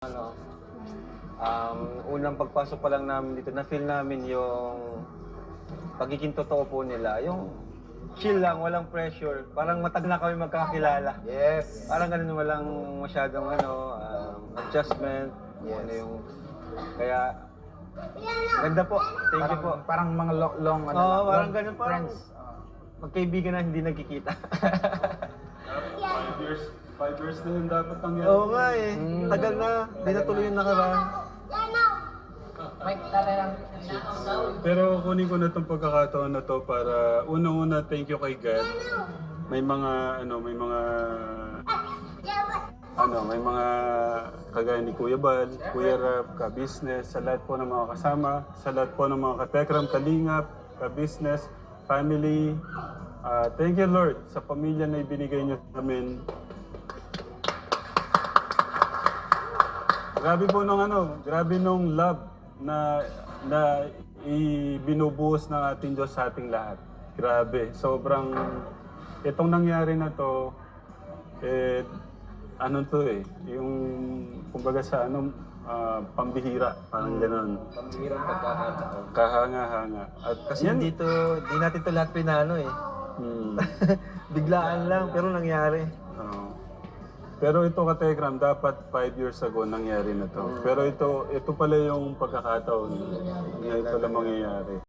Ano, unang pagpasok pa lang namin dito, na-feel namin yung pagiging totoo po nila. Yung chill lang, walang pressure. Parang matag na kami magkakilala. Yes. Parang ganun, walang masyadong adjustment. Yes. Ano yung, kaya, ganda po. Thank you po. Parang mga long Oo, lang, parang long ganun. Parang friends. magkaibigan na hindi nagkikita. 5 years na yun dapat ang Oo nga eh. Tagal na. Hindi na tuloy yung nakaraan. Pero kunin ko na itong pagkakataon na to para unang-una thank you kay God. May mga may mga kagaya ni Kuya Bal, Kuya Rap, ka-business, sa lahat po ng mga kasama, sa lahat po ng mga katekram, kalingap, ka-business, family. Thank you Lord sa pamilya na ibinigay niyo sa amin. Grabe po grabe nung love na ibinubuhos ng ating Diyos sa ating lahat. Grabe, sobrang itong nangyari na to yung kumbaga sa pambihira, parang gano'n. Pambihirang pagkakataon. Kahanga-hanga. At Kasi hindi natin to lahat pinano eh. Biglaan lang, pero nangyari. Oo. Pero ito katekram, dapat 5 years ago nangyari na to. Pero ito pala yung pagkakataon na ito lang mangyayari.